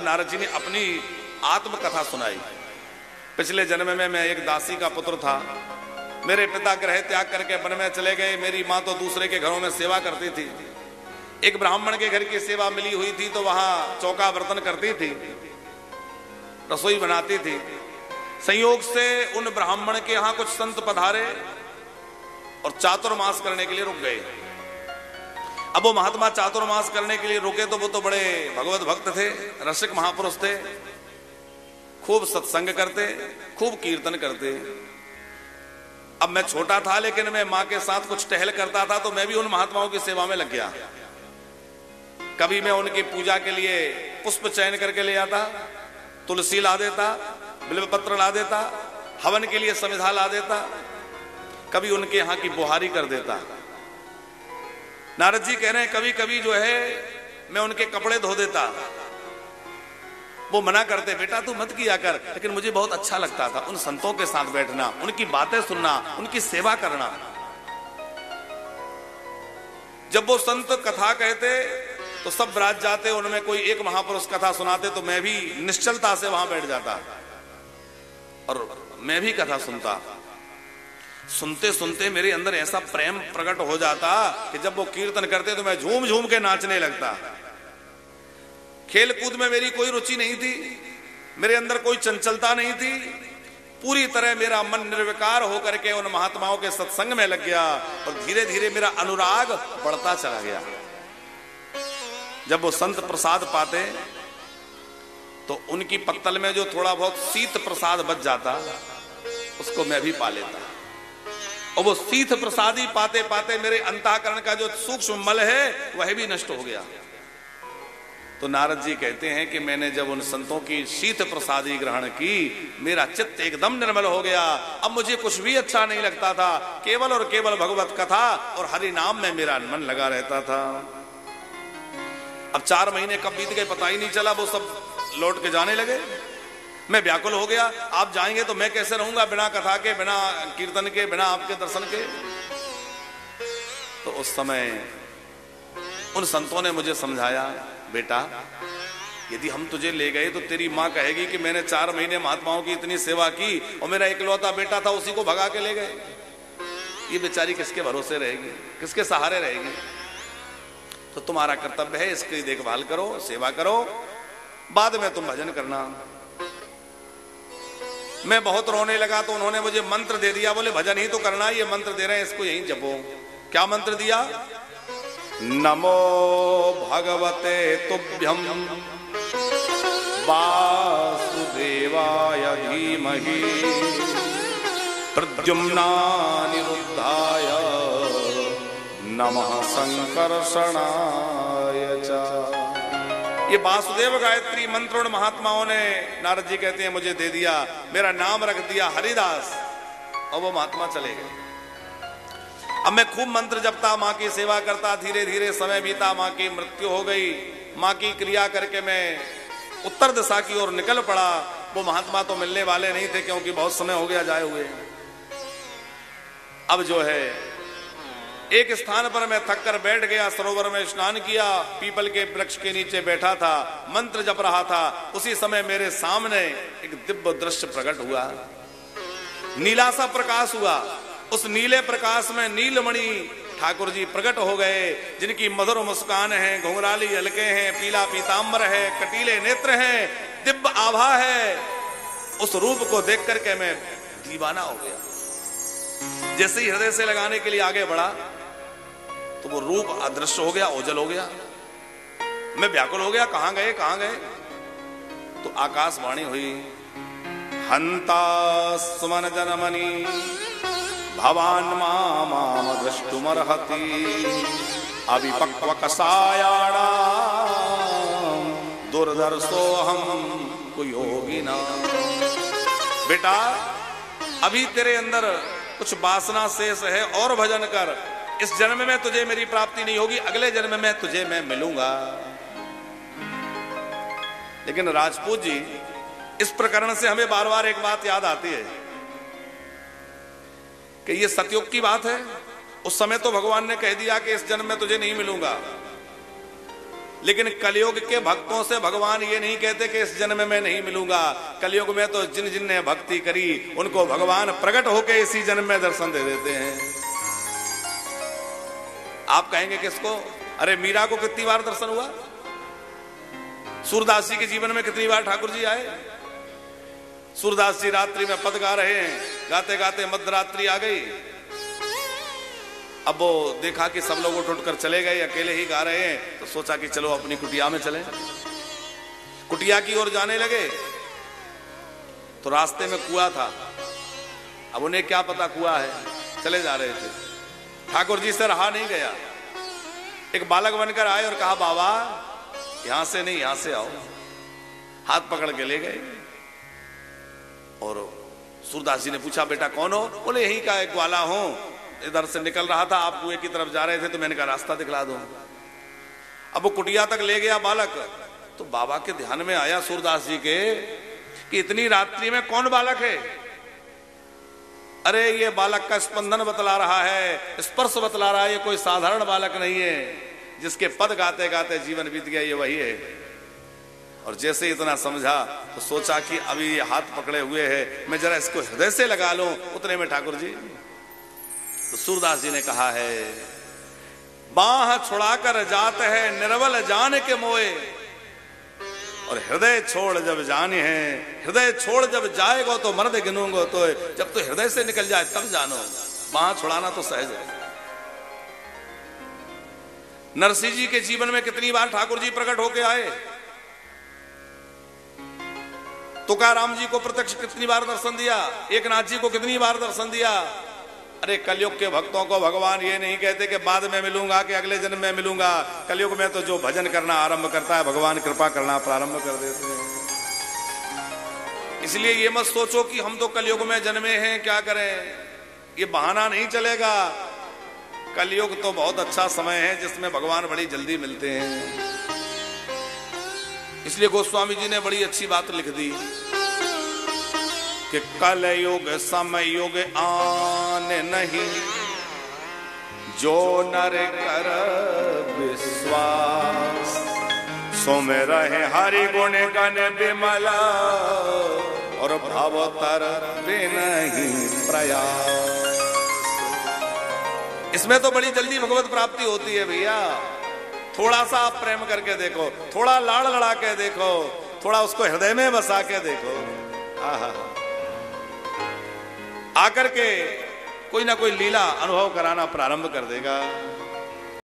नारद जी ने अपनी आत्मकथा सुनाई। पिछले जन्म में मैं एक दासी का पुत्र था। मेरे पिता ग्रह त्याग करके वन में चले गए। मेरी माँ तो दूसरे के घरों में सेवा करती थी। एक ब्राह्मण के घर की सेवा मिली हुई थी तो वहां चौका बर्तन करती थी, रसोई बनाती थी। संयोग से उन ब्राह्मण के यहां कुछ संत पधारे और चातुर्मास करने के लिए रुक गए। अब वो महात्मा चातुर्मास करने के लिए रुके तो वो तो बड़े भगवत भक्त थे, रसिक महापुरुष थे, खूब सत्संग करते, खूब कीर्तन करते। अब मैं छोटा था लेकिन मैं मां के साथ कुछ टहल करता था तो मैं भी उन महात्माओं की सेवा में लग गया। कभी मैं उनकी पूजा के लिए पुष्प चयन करके ले आता, तुलसी ला देता, बिल्वपत्र ला देता, हवन के लिए समिधा ला देता, कभी उनके यहां की बुहारी कर देता। नारद जी कह रहे हैं कभी कभी जो है मैं उनके कपड़े धो देता। वो मना करते, बेटा तू मत किया कर, लेकिन मुझे बहुत अच्छा लगता था उन संतों के साथ बैठना, उनकी बातें सुनना, उनकी सेवा करना। जब वो संत कथा कहते तो सब राज जाते, उनमें कोई एक महापुरुष कथा सुनाते तो मैं भी निश्चलता से वहां बैठ जाता और मैं भी कथा सुनता। सुनते सुनते मेरे अंदर ऐसा प्रेम प्रकट हो जाता कि जब वो कीर्तन करते तो मैं झूम झूम के नाचने लगता। खेल कूद में मेरी कोई रुचि नहीं थी, मेरे अंदर कोई चंचलता नहीं थी। पूरी तरह मेरा मन निर्विकार होकर के उन महात्माओं के सत्संग में लग गया और धीरे धीरे मेरा अनुराग बढ़ता चला गया। जब वो संत प्रसाद पाते तो उनकी पत्तल में जो थोड़ा बहुत शीत प्रसाद बच जाता उसको मैं भी पा लेता। और वो शीत प्रसादी पाते पाते मेरे अंतःकरण का जो सूक्ष्म मल है वह भी नष्ट हो गया। तो नारद जी कहते हैं कि मैंने जब उन संतों की शीत प्रसादी ग्रहण की, मेरा चित्त एकदम निर्मल हो गया। अब मुझे कुछ भी अच्छा नहीं लगता था, केवल और केवल भगवत कथा और हरि नाम में मेरा मन लगा रहता था। अब 4 महीने कब बीत गए पता ही नहीं चला। वो सब लौट के जाने लगे, मैं व्याकुल हो गया। आप जाएंगे तो मैं कैसे रहूंगा बिना कथा के, बिना कीर्तन के, बिना आपके दर्शन के। तो उस समय उन संतों ने मुझे समझाया, बेटा यदि हम तुझे ले गए तो तेरी मां कहेगी कि मैंने 4 महीने महात्माओं की इतनी सेवा की और मेरा इकलौता बेटा था उसी को भगा के ले गए। ये बेचारी किसके भरोसे रहेगी, किसके सहारे रहेगी? तो तुम्हारा कर्तव्य है इसकी देखभाल करो, सेवा करो, बाद में तुम भजन करना। मैं बहुत रोने लगा तो उन्होंने मुझे मंत्र दे दिया, बोले भजन ही तो करना, ये मंत्र दे रहे हैं इसको यहीं जपो। क्या मंत्र दिया? नमो भगवते तुभ्यं वासुदेवाय धीमहि प्रद्युम्नानिरुद्धाय नमः संकर्षणाय च। ये वासुदेव गायत्री मंत्र उन महात्माओं ने, नारद जी कहते हैं, मुझे दे दिया, मेरा नाम रख दिया हरिदास, और वो महात्मा चले गए। अब मैं खूब मंत्र जपता, मां की सेवा करता। धीरे धीरे समय बीता, मां की मृत्यु हो गई। मां की क्रिया करके मैं उत्तर दिशा की ओर निकल पड़ा। वो महात्मा तो मिलने वाले नहीं थे क्योंकि बहुत समय हो गया जाए हुए। अब जो है एक स्थान पर मैं थक कर बैठ गया, सरोवर में स्नान किया, पीपल के वृक्ष के नीचे बैठा था, मंत्र जप रहा था। उसी समय मेरे सामने एक दिव्य दृश्य प्रकट हुआ, नीला सा प्रकाश हुआ। उस नीले प्रकाश में नीलमणि ठाकुर जी प्रकट हो गए, जिनकी मधुर मुस्कान है, घुंघराली हलके हैं, पीला पीताम्बर है, कटीले नेत्र हैं, दिव्य आभा है। उस रूप को देख करके मैं दीवाना हो गया। जैसे ही हृदय से लगाने के लिए आगे बढ़ा तो वो रूप अदृश्य हो गया, ओझल हो गया। मैं व्याकुल हो गया, कहां गए कहां गए? तो आकाशवाणी हुई, हंता सुमन जनमनी भवान माम दृष्टुमर्हति अविपक्व कसायाणाम दुर्दर्शोऽहं कुयोगिना। बेटा अभी तेरे अंदर कुछ वासना शेष है, और भजन कर। इस जन्म में तुझे मेरी प्राप्ति नहीं होगी, अगले जन्म में तुझे मैं मिलूंगा। लेकिन राजपूत जी, इस प्रकरण से हमें बार बार एक बात याद आती है कि ये सतयुग की बात है। उस समय तो भगवान ने कह दिया कि इस जन्म में तुझे नहीं मिलूंगा। लेकिन कलयुग के भक्तों से भगवान ये नहीं कहते कि इस जन्म में नहीं मिलूंगा। कलयुग में तो जिन जिन ने भक्ति करी उनको भगवान प्रकट होकर इसी जन्म में दर्शन दे देते हैं। आप कहेंगे किसको? अरे मीरा को कितनी बार दर्शन हुआ? सूरदास जी के जीवन में कितनी बार ठाकुर जी आए? सूरदास जी रात्रि में पद गा रहे हैं, गाते गाते मध्यरात्रि आ गई। अब वो देखा कि सब लोग उठ कर चले गए, अकेले ही गा रहे हैं, तो सोचा कि चलो अपनी कुटिया में चलें। कुटिया की ओर जाने लगे तो रास्ते में कुआं था। अब उन्हें क्या पता कुआं है, चले जा रहे थे। ठाकुर जी से रहा नहीं गया, एक बालक बनकर आए और कहा बाबा यहां से नहीं यहां से आओ। हाथ पकड़ के ले गए और सूरदास जी ने पूछा बेटा कौन हो? बोले यहीं का एक ग्वाला हूं, इधर से निकल रहा था, आप कुएं की तरफ जा रहे थे तो मैंने कहा रास्ता दिखला दो। अब वो कुटिया तक ले गया बालक, तो बाबा के ध्यान में आया सूरदास जी के कि इतनी रात्रि में कौन बालक है? अरे ये बालक का स्पंदन बतला रहा है, स्पर्श बतला रहा है, ये कोई साधारण बालक नहीं है। जिसके पद गाते गाते जीवन बीत गया ये वही है। और जैसे इतना समझा तो सोचा कि अभी ये हाथ पकड़े हुए है, मैं जरा इसको हृदय से लगा लूं। उतने में ठाकुर जी, तो सूरदास जी ने कहा है बाह छुड़ाकर जात है निर्बल जान के मोए, और हृदय छोड़ जब जाने हैं, हृदय छोड़ जब जाएगा तो मर्द गिनूंगो, तो जब तो हृदय से निकल जाए तब जानो। बाह छुड़ाना तो सहज है। नरसिंह जी के जीवन में कितनी बार ठाकुर जी प्रकट होके आए? तुकाराम जी को प्रत्यक्ष कितनी बार दर्शन दिया? एकनाथ जी को कितनी बार दर्शन दिया? अरे कलयुग के भक्तों को भगवान ये नहीं कहते कि बाद में मिलूंगा कि अगले जन्म में मिलूंगा। कलयुग में तो जो भजन करना आरंभ करता है भगवान कृपा करना प्रारंभ कर देते हैं। इसलिए ये मत सोचो कि हम तो कलयुग में जन्मे हैं, क्या करें, ये बहाना नहीं चलेगा। कलयुग तो बहुत अच्छा समय है जिसमें भगवान बड़ी जल्दी मिलते हैं। इसलिए गोस्वामी जी ने बड़ी अच्छी बात लिख दी कि कलयुग समय युग आने नहीं, जो नर कर विश्वास, सुमिर है हरि गुण गण विमला, और भव तर नहीं प्रयास। इसमें तो बड़ी जल्दी भगवत प्राप्ति होती है भैया। थोड़ा सा आप प्रेम करके देखो, थोड़ा लाड़ लड़ा के देखो, थोड़ा उसको हृदय में बसा के देखो, आकर के कोई ना कोई लीला अनुभव कराना प्रारंभ कर देगा।